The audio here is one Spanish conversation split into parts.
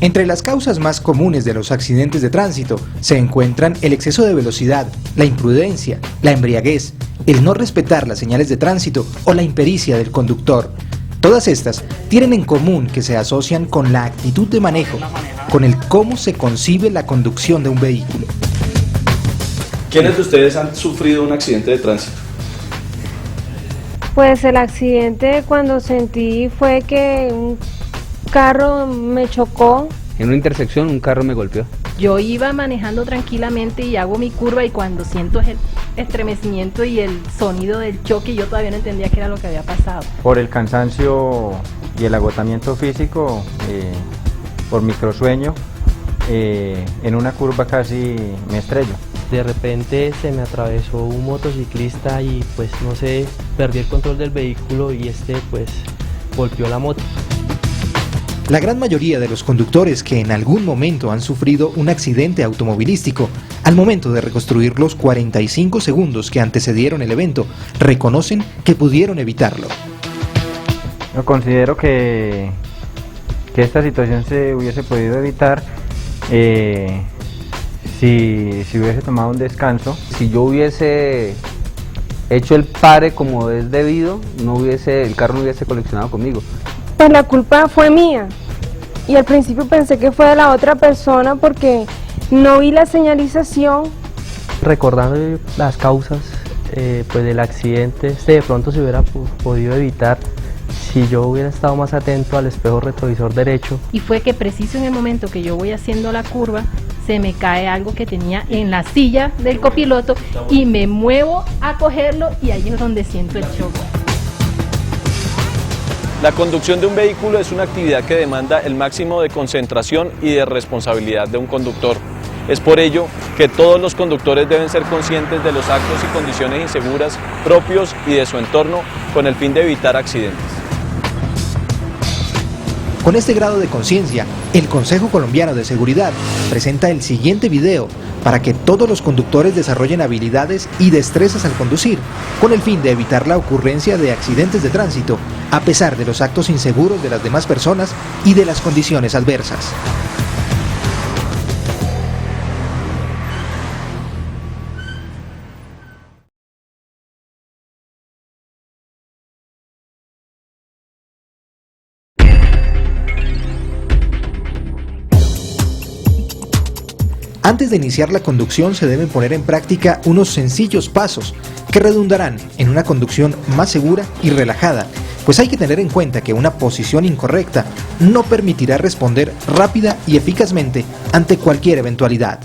Entre las causas más comunes de los accidentes de tránsito se encuentran el exceso de velocidad, la imprudencia, la embriaguez, el no respetar las señales de tránsito o la impericia del conductor. Todas estas tienen en común que se asocian con la actitud de manejo, con el cómo se concibe la conducción de un vehículo. ¿Quiénes de ustedes han sufrido un accidente de tránsito? Pues el accidente cuando sentí fue que un carro me chocó. En una intersección un carro me golpeó. Yo iba manejando tranquilamente y hago mi curva y cuando siento el estremecimiento y el sonido del choque, yo todavía no entendía qué era lo que había pasado. Por el cansancio y el agotamiento físico, por microsueño, en una curva casi me estrello. De repente se me atravesó un motociclista y pues no sé, perdí el control del vehículo y pues golpeó la moto. La gran mayoría de los conductores que en algún momento han sufrido un accidente automovilístico, al momento de reconstruir los 45 segundos que antecedieron el evento, reconocen que pudieron evitarlo. Yo considero que esta situación se hubiese podido evitar si hubiese tomado un descanso. Si yo hubiese hecho el pare como es debido, el carro no hubiese colisionado conmigo. Pues la culpa fue mía y al principio pensé que fue de la otra persona porque no vi la señalización. Recordando las causas pues del accidente, de pronto se hubiera podido evitar si yo hubiera estado más atento al espejo retrovisor derecho. Y fue que preciso en el momento que yo voy haciendo la curva, se me cae algo que tenía en la silla del copiloto y me muevo a cogerlo y ahí es donde siento el choque. La conducción de un vehículo es una actividad que demanda el máximo de concentración y de responsabilidad de un conductor. Es por ello que todos los conductores deben ser conscientes de los actos y condiciones inseguras propios y de su entorno con el fin de evitar accidentes. Con este grado de conciencia, el Consejo Colombiano de Seguridad presenta el siguiente video para que todos los conductores desarrollen habilidades y destrezas al conducir, con el fin de evitar la ocurrencia de accidentes de tránsito, a pesar de los actos inseguros de las demás personas y de las condiciones adversas. Antes de iniciar la conducción se deben poner en práctica unos sencillos pasos que redundarán en una conducción más segura y relajada, pues hay que tener en cuenta que una posición incorrecta no permitirá responder rápida y eficazmente ante cualquier eventualidad.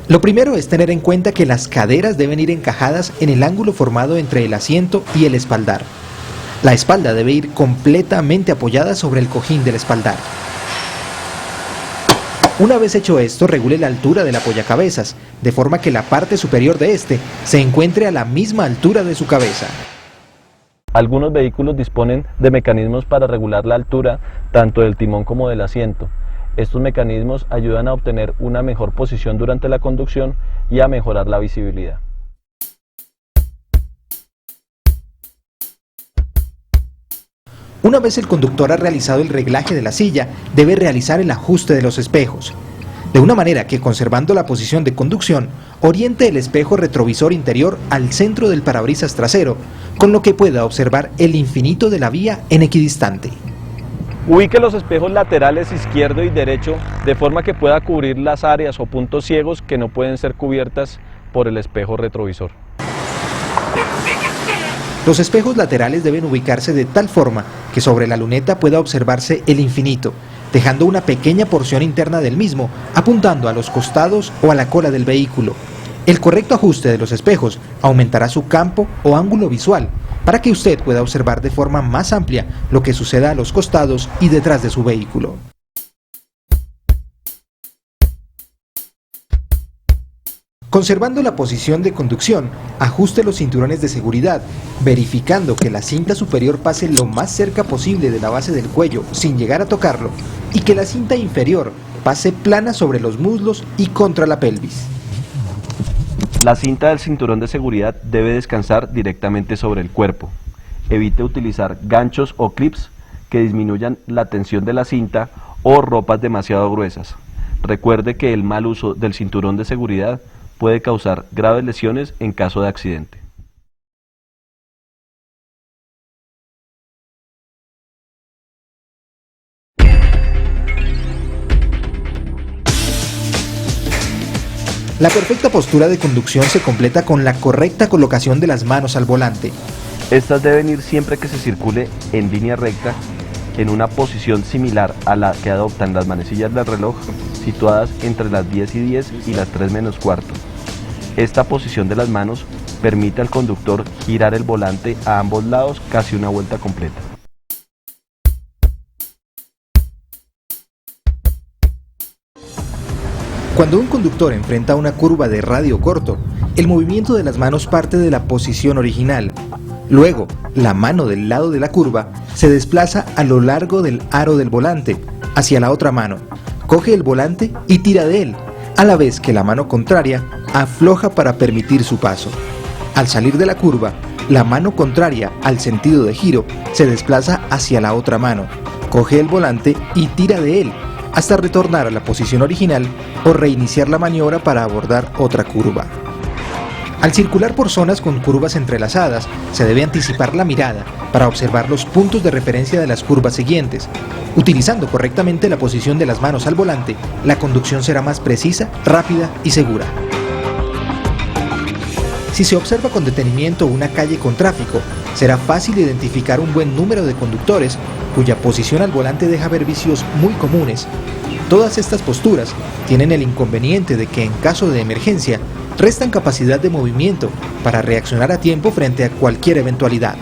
Lo primero es tener en cuenta que las caderas deben ir encajadas en el ángulo formado entre el asiento y el espaldar. La espalda debe ir completamente apoyada sobre el cojín del espaldar. Una vez hecho esto, regule la altura del apoyacabezas, de forma que la parte superior de este se encuentre a la misma altura de su cabeza. Algunos vehículos disponen de mecanismos para regular la altura tanto del timón como del asiento. Estos mecanismos ayudan a obtener una mejor posición durante la conducción y a mejorar la visibilidad. Una vez el conductor ha realizado el reglaje de la silla, debe realizar el ajuste de los espejos, de una manera que, conservando la posición de conducción, oriente el espejo retrovisor interior al centro del parabrisas trasero, con lo que pueda observar el infinito de la vía en equidistante. Ubique los espejos laterales izquierdo y derecho de forma que pueda cubrir las áreas o puntos ciegos que no pueden ser cubiertas por el espejo retrovisor. Los espejos laterales deben ubicarse de tal forma que sobre la luneta pueda observarse el infinito, dejando una pequeña porción interna del mismo apuntando a los costados o a la cola del vehículo. El correcto ajuste de los espejos aumentará su campo o ángulo visual para que usted pueda observar de forma más amplia lo que suceda a los costados y detrás de su vehículo. Conservando la posición de conducción, ajuste los cinturones de seguridad, verificando que la cinta superior pase lo más cerca posible de la base del cuello sin llegar a tocarlo y que la cinta inferior pase plana sobre los muslos y contra la pelvis. La cinta del cinturón de seguridad debe descansar directamente sobre el cuerpo. Evite utilizar ganchos o clips que disminuyan la tensión de la cinta o ropas demasiado gruesas. Recuerde que el mal uso del cinturón de seguridad puede causar graves lesiones en caso de accidente. La perfecta postura de conducción se completa con la correcta colocación de las manos al volante. Estas deben ir siempre que se circule en línea recta, en una posición similar a la que adoptan las manecillas del reloj, situadas entre las 10:10 y las 3:15. Esta posición de las manos permite al conductor girar el volante a ambos lados casi una vuelta completa. Cuando un conductor enfrenta una curva de radio corto, el movimiento de las manos parte de la posición original. Luego, la mano del lado de la curva se desplaza a lo largo del aro del volante, hacia la otra mano, coge el volante y tira de él, a la vez que la mano contraria afloja para permitir su paso. Al salir de la curva, la mano contraria al sentido de giro se desplaza hacia la otra mano, coge el volante y tira de él, hasta retornar a la posición original o reiniciar la maniobra para abordar otra curva. Al circular por zonas con curvas entrelazadas, se debe anticipar la mirada para observar los puntos de referencia de las curvas siguientes. Utilizando correctamente la posición de las manos al volante, la conducción será más precisa, rápida y segura. Si se observa con detenimiento una calle con tráfico, será fácil identificar un buen número de conductores cuya posición al volante deja ver vicios muy comunes. Todas estas posturas tienen el inconveniente de que en caso de emergencia restan capacidad de movimiento para reaccionar a tiempo frente a cualquier eventualidad.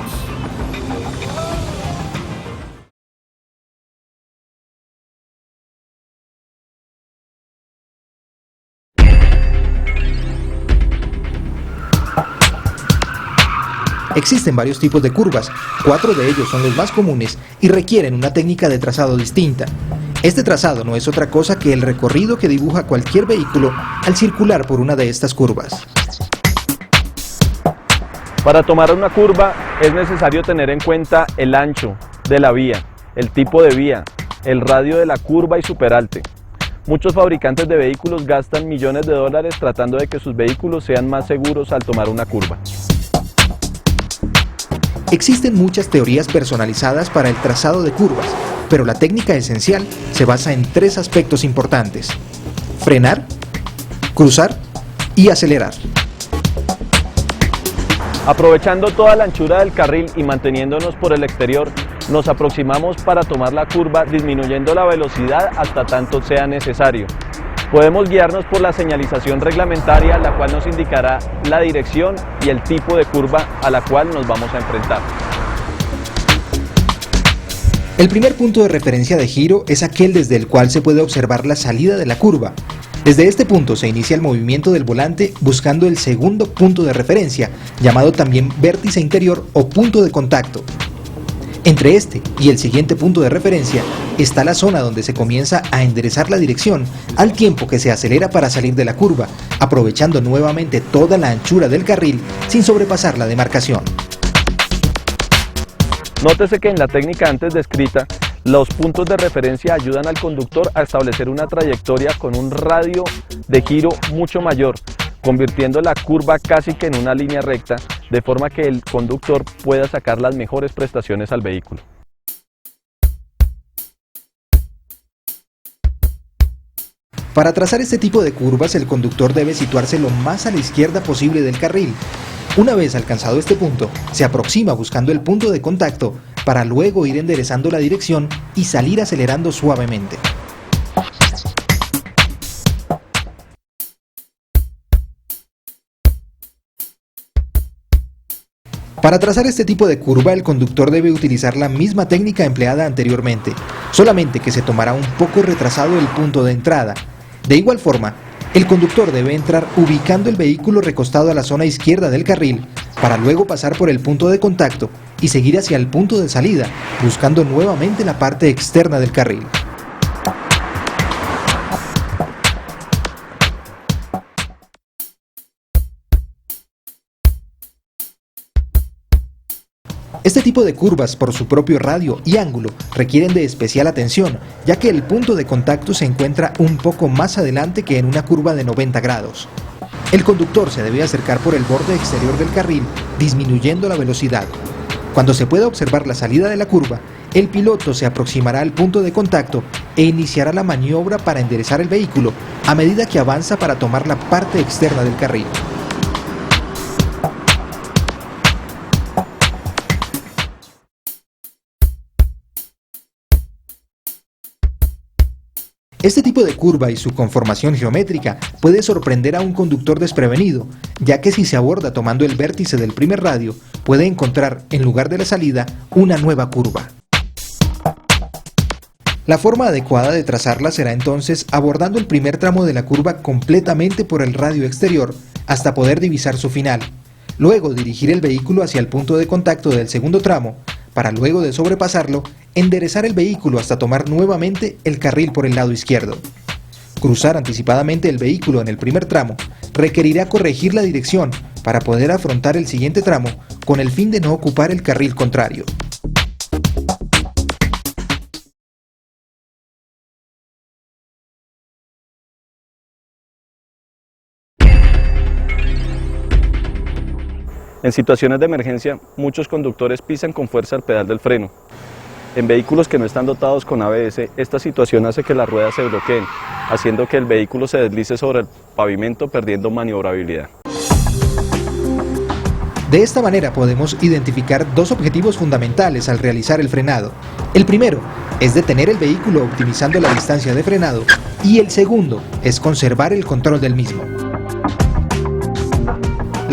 Existen varios tipos de curvas, 4 de ellos son los más comunes y requieren una técnica de trazado distinta. Este trazado no es otra cosa que el recorrido que dibuja cualquier vehículo al circular por una de estas curvas. Para tomar una curva es necesario tener en cuenta el ancho de la vía, el tipo de vía, el radio de la curva y su peralte. Muchos fabricantes de vehículos gastan millones de dólares tratando de que sus vehículos sean más seguros al tomar una curva. Existen muchas teorías personalizadas para el trazado de curvas, pero la técnica esencial se basa en 3 aspectos importantes: frenar, cruzar y acelerar. Aprovechando toda la anchura del carril y manteniéndonos por el exterior, nos aproximamos para tomar la curva disminuyendo la velocidad hasta tanto sea necesario. Podemos guiarnos por la señalización reglamentaria, la cual nos indicará la dirección y el tipo de curva a la cual nos vamos a enfrentar. El primer punto de referencia de giro es aquel desde el cual se puede observar la salida de la curva. Desde este punto se inicia el movimiento del volante buscando el segundo punto de referencia, llamado también vértice interior o punto de contacto. Entre este y el siguiente punto de referencia está la zona donde se comienza a enderezar la dirección al tiempo que se acelera para salir de la curva, aprovechando nuevamente toda la anchura del carril sin sobrepasar la demarcación. Nótese que en la técnica antes descrita, los puntos de referencia ayudan al conductor a establecer una trayectoria con un radio de giro mucho mayor, convirtiendo la curva casi que en una línea recta, de forma que el conductor pueda sacar las mejores prestaciones al vehículo. Para trazar este tipo de curvas, el conductor debe situarse lo más a la izquierda posible del carril. Una vez alcanzado este punto, se aproxima buscando el punto de contacto para luego ir enderezando la dirección y salir acelerando suavemente. Para trazar este tipo de curva, el conductor debe utilizar la misma técnica empleada anteriormente, solamente que se tomará un poco retrasado el punto de entrada. De igual forma, el conductor debe entrar ubicando el vehículo recostado a la zona izquierda del carril, para luego pasar por el punto de contacto y seguir hacia el punto de salida, buscando nuevamente la parte externa del carril. Este tipo de curvas, por su propio radio y ángulo, requieren de especial atención, ya que el punto de contacto se encuentra un poco más adelante que en una curva de 90 grados. El conductor se debe acercar por el borde exterior del carril, disminuyendo la velocidad. Cuando se pueda observar la salida de la curva, el piloto se aproximará al punto de contacto e iniciará la maniobra para enderezar el vehículo a medida que avanza para tomar la parte externa del carril. Este tipo de curva y su conformación geométrica puede sorprender a un conductor desprevenido, ya que si se aborda tomando el vértice del primer radio, puede encontrar, en lugar de la salida, una nueva curva. La forma adecuada de trazarla será entonces abordando el primer tramo de la curva completamente por el radio exterior hasta poder divisar su final. Luego dirigir el vehículo hacia el punto de contacto del segundo tramo, para luego de sobrepasarlo, enderezar el vehículo hasta tomar nuevamente el carril por el lado izquierdo. Cruzar anticipadamente el vehículo en el primer tramo requerirá corregir la dirección para poder afrontar el siguiente tramo con el fin de no ocupar el carril contrario. En situaciones de emergencia, muchos conductores pisan con fuerza el pedal del freno. En vehículos que no están dotados con ABS, esta situación hace que las ruedas se bloqueen, haciendo que el vehículo se deslice sobre el pavimento, perdiendo maniobrabilidad. De esta manera podemos identificar dos objetivos fundamentales al realizar el frenado. El primero es detener el vehículo optimizando la distancia de frenado y el segundo es conservar el control del mismo.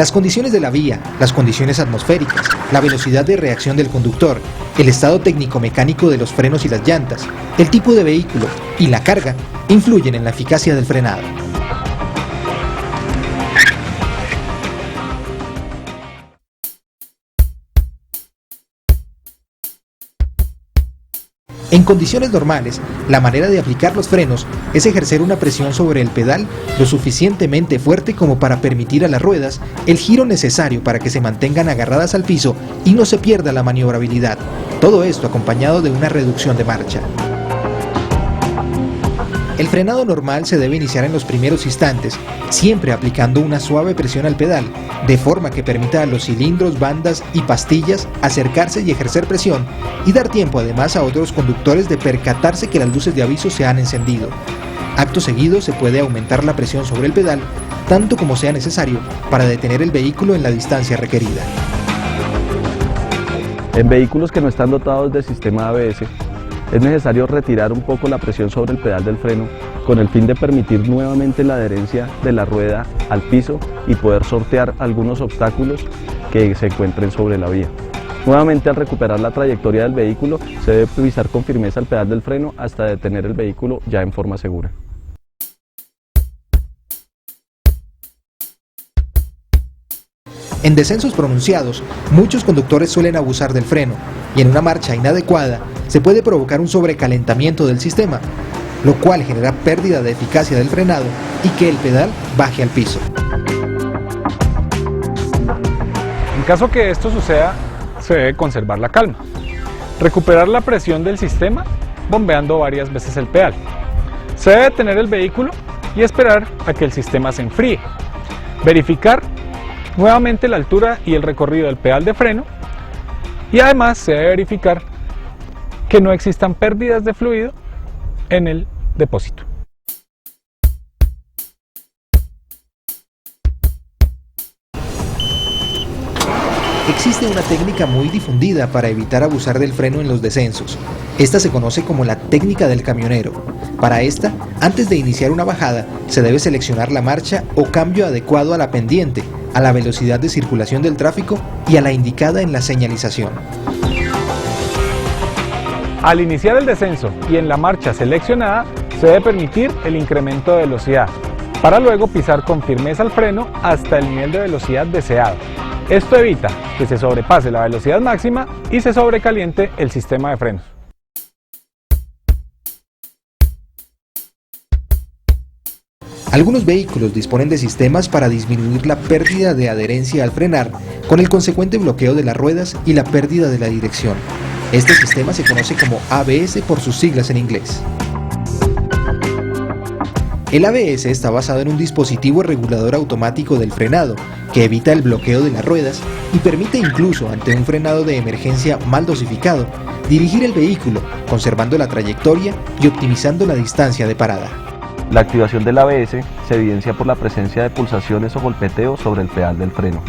Las condiciones de la vía, las condiciones atmosféricas, la velocidad de reacción del conductor, el estado técnico-mecánico de los frenos y las llantas, el tipo de vehículo y la carga influyen en la eficacia del frenado. En condiciones normales, la manera de aplicar los frenos es ejercer una presión sobre el pedal lo suficientemente fuerte como para permitir a las ruedas el giro necesario para que se mantengan agarradas al piso y no se pierda la maniobrabilidad. Todo esto acompañado de una reducción de marcha. El frenado normal se debe iniciar en los primeros instantes, siempre aplicando una suave presión al pedal, de forma que permita a los cilindros, bandas y pastillas acercarse y ejercer presión, y dar tiempo además a otros conductores de percatarse que las luces de aviso se han encendido. Acto seguido se puede aumentar la presión sobre el pedal, tanto como sea necesario, para detener el vehículo en la distancia requerida. En vehículos que no están dotados de sistema ABS, es necesario retirar un poco la presión sobre el pedal del freno con el fin de permitir nuevamente la adherencia de la rueda al piso y poder sortear algunos obstáculos que se encuentren sobre la vía. Nuevamente, al recuperar la trayectoria del vehículo, se debe pisar con firmeza el pedal del freno hasta detener el vehículo ya en forma segura. En descensos pronunciados, muchos conductores suelen abusar del freno y en una marcha inadecuada se puede provocar un sobrecalentamiento del sistema, lo cual genera pérdida de eficacia del frenado y que el pedal baje al piso. En caso que esto suceda, se debe conservar la calma. Recuperar la presión del sistema bombeando varias veces el pedal. Se debe detener el vehículo y esperar a que el sistema se enfríe. Verificar nuevamente la altura y el recorrido del pedal de freno y además se debe verificar que no existan pérdidas de fluido en el depósito. Existe una técnica muy difundida para evitar abusar del freno en los descensos. Esta se conoce como la técnica del camionero. Para esta, antes de iniciar una bajada, se debe seleccionar la marcha o cambio adecuado a la pendiente, a la velocidad de circulación del tráfico y a la indicada en la señalización. Al iniciar el descenso y en la marcha seleccionada, se debe permitir el incremento de velocidad, para luego pisar con firmeza el freno hasta el nivel de velocidad deseado. Esto evita que se sobrepase la velocidad máxima y se sobrecaliente el sistema de frenos. Algunos vehículos disponen de sistemas para disminuir la pérdida de adherencia al frenar, con el consecuente bloqueo de las ruedas y la pérdida de la dirección. Este sistema se conoce como ABS por sus siglas en inglés. El ABS está basado en un dispositivo regulador automático del frenado, que evita el bloqueo de las ruedas y permite incluso, ante un frenado de emergencia mal dosificado, dirigir el vehículo, conservando la trayectoria y optimizando la distancia de parada. La activación del ABS se evidencia por la presencia de pulsaciones o golpeteos sobre el pedal del freno.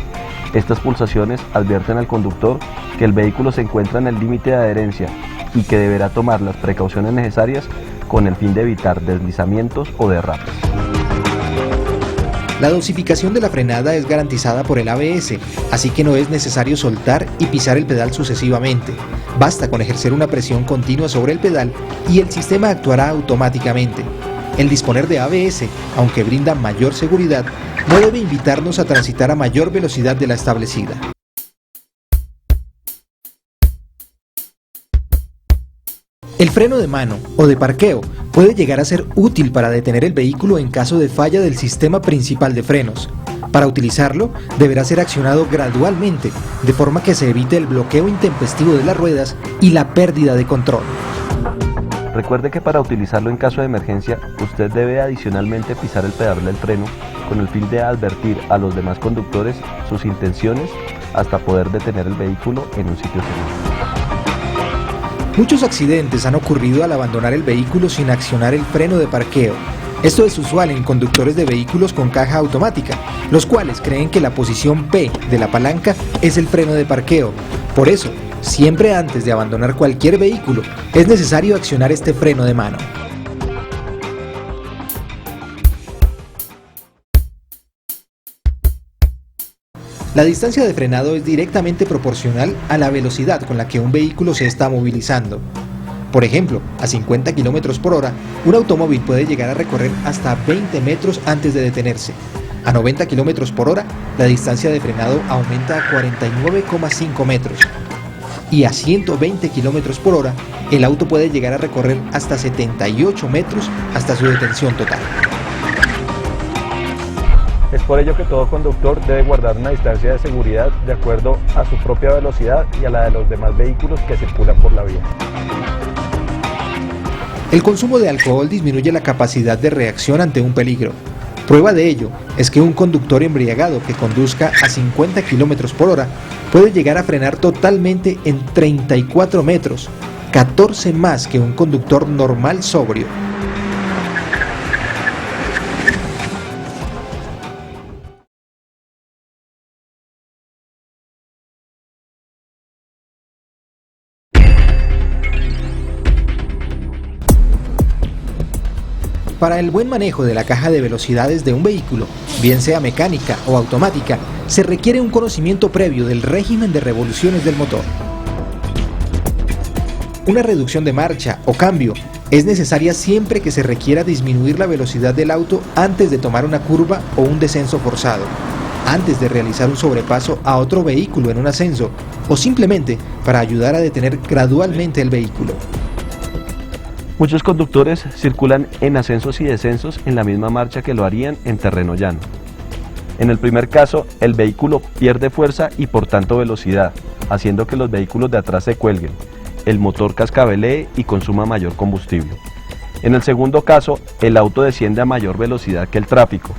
Estas pulsaciones advierten al conductor que el vehículo se encuentra en el límite de adherencia y que deberá tomar las precauciones necesarias con el fin de evitar deslizamientos o derrapes. La dosificación de la frenada es garantizada por el ABS, así que no es necesario soltar y pisar el pedal sucesivamente. Basta con ejercer una presión continua sobre el pedal y el sistema actuará automáticamente. El disponer de ABS, aunque brinda mayor seguridad, no debe invitarnos a transitar a mayor velocidad de la establecida. El freno de mano o de parqueo puede llegar a ser útil para detener el vehículo en caso de falla del sistema principal de frenos. Para utilizarlo, deberá ser accionado gradualmente, de forma que se evite el bloqueo intempestivo de las ruedas y la pérdida de control. Recuerde que para utilizarlo en caso de emergencia, usted debe adicionalmente pisar el pedal del freno con el fin de advertir a los demás conductores sus intenciones hasta poder detener el vehículo en un sitio seguro. Muchos accidentes han ocurrido al abandonar el vehículo sin accionar el freno de parqueo. Esto es usual en conductores de vehículos con caja automática, los cuales creen que la posición P de la palanca es el freno de parqueo. Por eso, siempre antes de abandonar cualquier vehículo, es necesario accionar este freno de mano. La distancia de frenado es directamente proporcional a la velocidad con la que un vehículo se está movilizando. Por ejemplo, a 50 km por hora, un automóvil puede llegar a recorrer hasta 20 metros antes de detenerse. A 90 km por hora, la distancia de frenado aumenta a 49,5 metros. Y a 120 km por hora, el auto puede llegar a recorrer hasta 78 metros hasta su detención total. Es por ello que todo conductor debe guardar una distancia de seguridad de acuerdo a su propia velocidad y a la de los demás vehículos que circulan por la vía. El consumo de alcohol disminuye la capacidad de reacción ante un peligro. Prueba de ello es que un conductor embriagado que conduzca a 50 km por hora puede llegar a frenar totalmente en 34 metros, 14 más que un conductor normal sobrio. Para el buen manejo de la caja de velocidades de un vehículo, bien sea mecánica o automática, se requiere un conocimiento previo del régimen de revoluciones del motor. Una reducción de marcha o cambio es necesaria siempre que se requiera disminuir la velocidad del auto antes de tomar una curva o un descenso forzado, antes de realizar un sobrepaso a otro vehículo en un ascenso, o simplemente para ayudar a detener gradualmente el vehículo. Muchos conductores circulan en ascensos y descensos en la misma marcha que lo harían en terreno llano. En el primer caso, el vehículo pierde fuerza y por tanto velocidad, haciendo que los vehículos de atrás se cuelguen, el motor cascabelee y consuma mayor combustible. En el segundo caso, el auto desciende a mayor velocidad que el tráfico.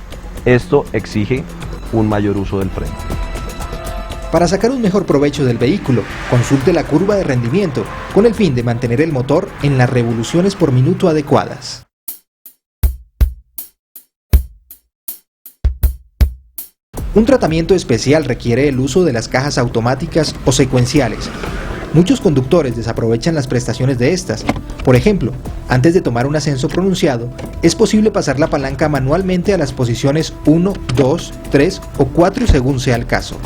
Esto exige un mayor uso del freno. Para sacar un mejor provecho del vehículo, consulte la curva de rendimiento con el fin de mantener el motor en las revoluciones por minuto adecuadas. Un tratamiento especial requiere el uso de las cajas automáticas o secuenciales. Muchos conductores desaprovechan las prestaciones de estas. Por ejemplo, antes de tomar un ascenso pronunciado, es posible pasar la palanca manualmente a las posiciones 1, 2, 3 o 4 según sea el caso.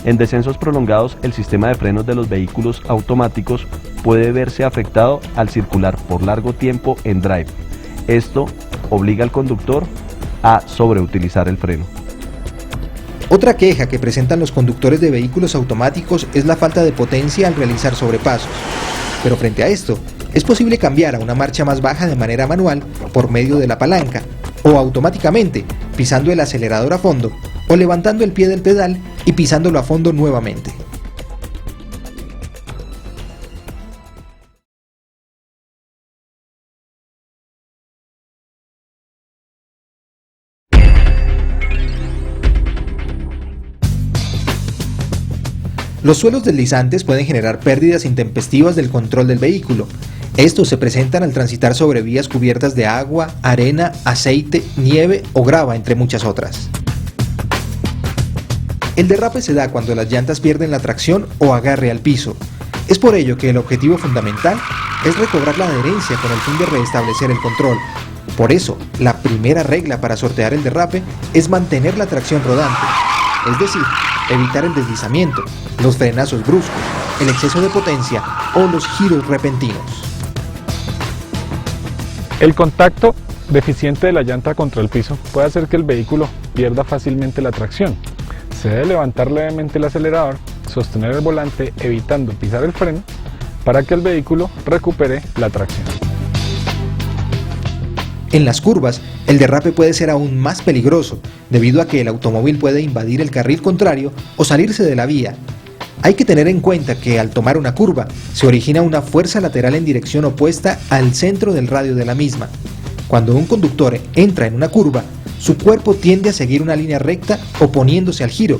En descensos prolongados, el sistema de frenos de los vehículos automáticos puede verse afectado al circular por largo tiempo en drive. Esto obliga al conductor a sobreutilizar el freno. Otra queja que presentan los conductores de vehículos automáticos es la falta de potencia al realizar sobrepasos. Pero frente a esto, es posible cambiar a una marcha más baja de manera manual por medio de la palanca o automáticamente pisando el acelerador a fondo o levantando el pie del pedal y pisándolo a fondo nuevamente. Los suelos deslizantes pueden generar pérdidas intempestivas del control del vehículo. Estos se presentan al transitar sobre vías cubiertas de agua, arena, aceite, nieve o grava, entre muchas otras. El derrape se da cuando las llantas pierden la tracción o agarre al piso. Es por ello que el objetivo fundamental es recobrar la adherencia con el fin de restablecer el control. Por eso, la primera regla para sortear el derrape es mantener la tracción rodante, es decir, evitar el deslizamiento, los frenazos bruscos, el exceso de potencia o los giros repentinos. El contacto deficiente de la llanta contra el piso puede hacer que el vehículo pierda fácilmente la tracción. Se debe levantar levemente el acelerador, sostener el volante evitando pisar el freno para que el vehículo recupere la tracción. En las curvas, el derrape puede ser aún más peligroso, debido a que el automóvil puede invadir el carril contrario o salirse de la vía. Hay que tener en cuenta que al tomar una curva, se origina una fuerza lateral en dirección opuesta al centro del radio de la misma. Cuando un conductor entra en una curva, su cuerpo tiende a seguir una línea recta oponiéndose al giro,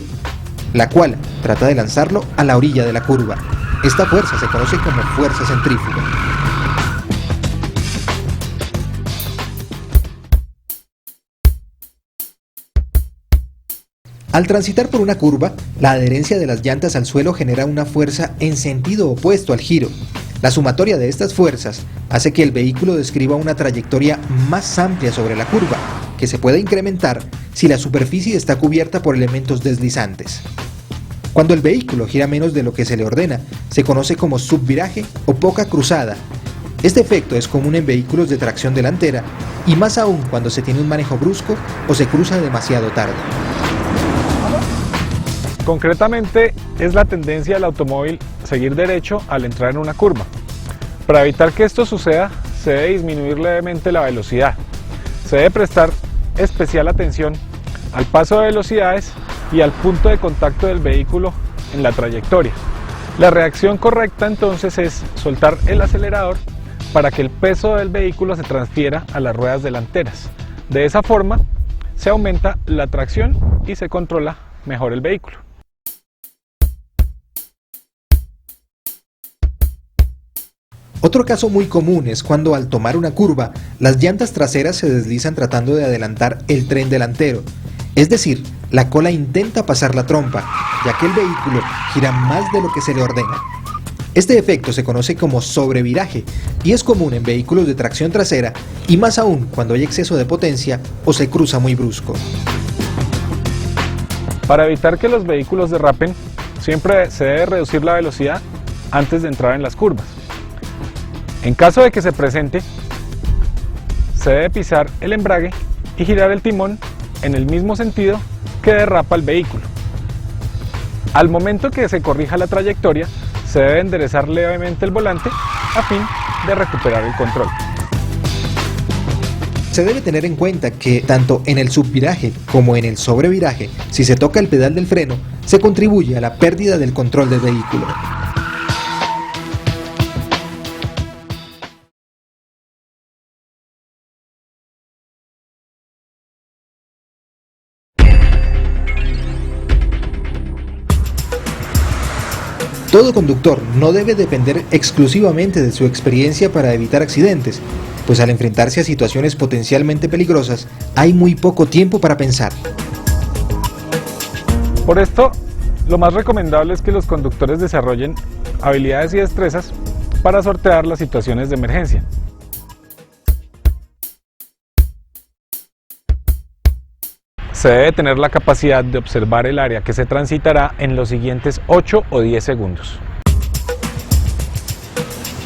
la cual trata de lanzarlo a la orilla de la curva. Esta fuerza se conoce como fuerza centrífuga. Al transitar por una curva, la adherencia de las llantas al suelo genera una fuerza en sentido opuesto al giro. La sumatoria de estas fuerzas hace que el vehículo describa una trayectoria más amplia sobre la curva, que se puede incrementar si la superficie está cubierta por elementos deslizantes. Cuando el vehículo gira menos de lo que se le ordena, se conoce como subviraje o poca cruzada. Este efecto es común en vehículos de tracción delantera y más aún cuando se tiene un manejo brusco o se cruza demasiado tarde. Concretamente, es la tendencia del automóvil seguir derecho al entrar en una curva. Para evitar que esto suceda, se debe disminuir levemente la velocidad. Se debe prestar especial atención al paso de velocidades y al punto de contacto del vehículo en la trayectoria. La reacción correcta entonces es soltar el acelerador para que el peso del vehículo se transfiera a las ruedas delanteras. De esa forma, se aumenta la tracción y se controla mejor el vehículo. Otro caso muy común es cuando al tomar una curva, las llantas traseras se deslizan tratando de adelantar el tren delantero. Es decir, la cola intenta pasar la trompa, ya que el vehículo gira más de lo que se le ordena. Este efecto se conoce como sobreviraje y es común en vehículos de tracción trasera y más aún cuando hay exceso de potencia o se cruza muy brusco. Para evitar que los vehículos derrapen, siempre se debe reducir la velocidad antes de entrar en las curvas. En caso de que se presente, se debe pisar el embrague y girar el timón en el mismo sentido que derrapa el vehículo. Al momento que se corrija la trayectoria, se debe enderezar levemente el volante a fin de recuperar el control. Se debe tener en cuenta que tanto en el subviraje como en el sobreviraje, si se toca el pedal del freno, se contribuye a la pérdida del control del vehículo. Todo conductor no debe depender exclusivamente de su experiencia para evitar accidentes, pues al enfrentarse a situaciones potencialmente peligrosas, hay muy poco tiempo para pensar. Por esto, lo más recomendable es que los conductores desarrollen habilidades y destrezas para sortear las situaciones de emergencia. Se debe tener la capacidad de observar el área que se transitará en los siguientes 8 o 10 segundos.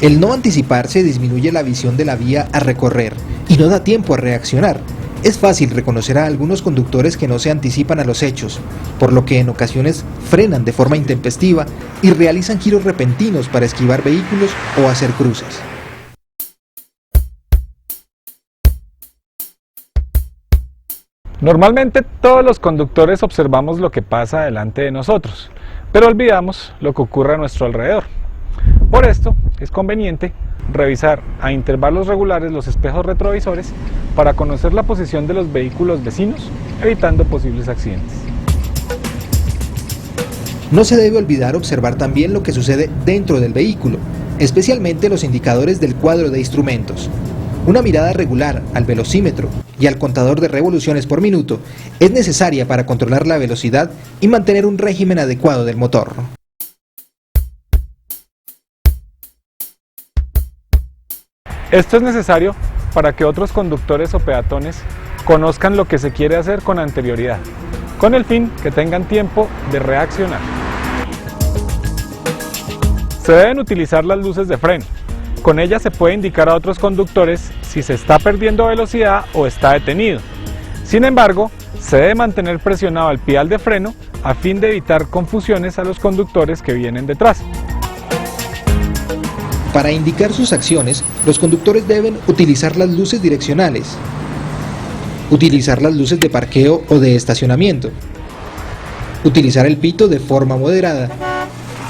El no anticiparse disminuye la visión de la vía a recorrer y no da tiempo a reaccionar. Es fácil reconocer a algunos conductores que no se anticipan a los hechos, por lo que en ocasiones frenan de forma intempestiva y realizan giros repentinos para esquivar vehículos o hacer cruces. Normalmente todos los conductores observamos lo que pasa delante de nosotros, pero olvidamos lo que ocurre a nuestro alrededor. Por esto es conveniente revisar a intervalos regulares los espejos retrovisores para conocer la posición de los vehículos vecinos, evitando posibles accidentes. No se debe olvidar observar también lo que sucede dentro del vehículo, especialmente los indicadores del cuadro de instrumentos. Una mirada regular al velocímetro y al contador de revoluciones por minuto es necesaria para controlar la velocidad y mantener un régimen adecuado del motor. Esto es necesario para que otros conductores o peatones conozcan lo que se quiere hacer con anterioridad, con el fin que tengan tiempo de reaccionar. Se deben utilizar las luces de freno. Con ellas se puede indicar a otros conductores si se está perdiendo velocidad o está detenido. Sin embargo, se debe mantener presionado el pedal de freno a fin de evitar confusiones a los conductores que vienen detrás. Para indicar sus acciones, los conductores deben utilizar las luces direccionales, utilizar las luces de parqueo o de estacionamiento, utilizar el pito de forma moderada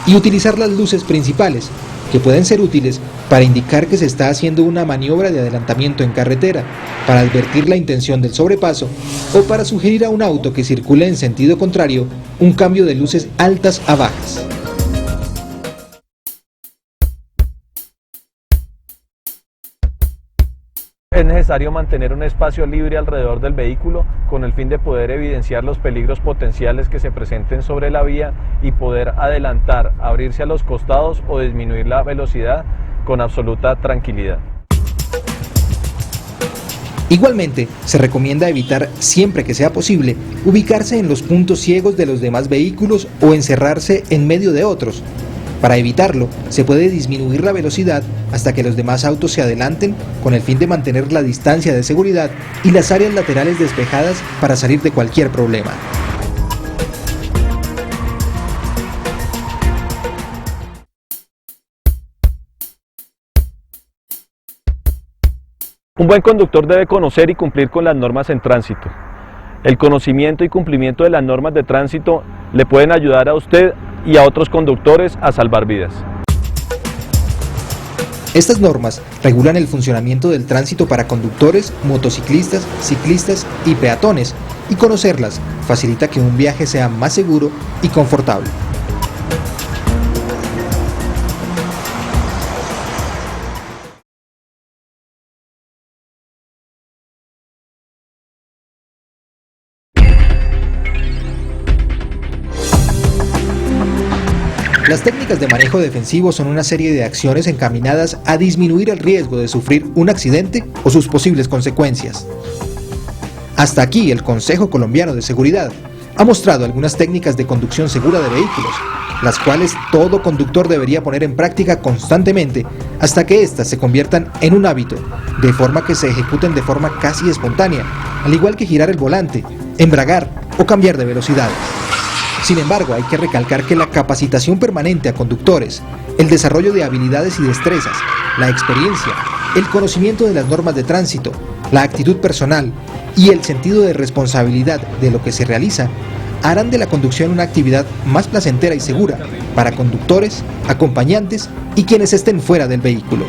y utilizar las luces principales, que pueden ser útiles para indicar que se está haciendo una maniobra de adelantamiento en carretera, para advertir la intención del sobrepaso o para sugerir a un auto que circule en sentido contrario un cambio de luces altas a bajas. Es necesario mantener un espacio libre alrededor del vehículo con el fin de poder evidenciar los peligros potenciales que se presenten sobre la vía y poder adelantar, abrirse a los costados o disminuir la velocidad con absoluta tranquilidad. Igualmente, se recomienda evitar, siempre que sea posible, ubicarse en los puntos ciegos de los demás vehículos o encerrarse en medio de otros. Para evitarlo, se puede disminuir la velocidad hasta que los demás autos se adelanten con el fin de mantener la distancia de seguridad y las áreas laterales despejadas para salir de cualquier problema. Un buen conductor debe conocer y cumplir con las normas en tránsito. El conocimiento y cumplimiento de las normas de tránsito le pueden ayudar a usted y a otros conductores a salvar vidas. Estas normas regulan el funcionamiento del tránsito para conductores, motociclistas, ciclistas y peatones, y conocerlas facilita que un viaje sea más seguro y confortable. Las técnicas de manejo defensivo son una serie de acciones encaminadas a disminuir el riesgo de sufrir un accidente o sus posibles consecuencias. Hasta aquí el Consejo Colombiano de Seguridad ha mostrado algunas técnicas de conducción segura de vehículos, las cuales todo conductor debería poner en práctica constantemente hasta que éstas se conviertan en un hábito, de forma que se ejecuten de forma casi espontánea, al igual que girar el volante, embragar o cambiar de velocidades. Sin embargo, hay que recalcar que la capacitación permanente a conductores, el desarrollo de habilidades y destrezas, la experiencia, el conocimiento de las normas de tránsito, la actitud personal y el sentido de responsabilidad de lo que se realiza, harán de la conducción una actividad más placentera y segura para conductores, acompañantes y quienes estén fuera del vehículo.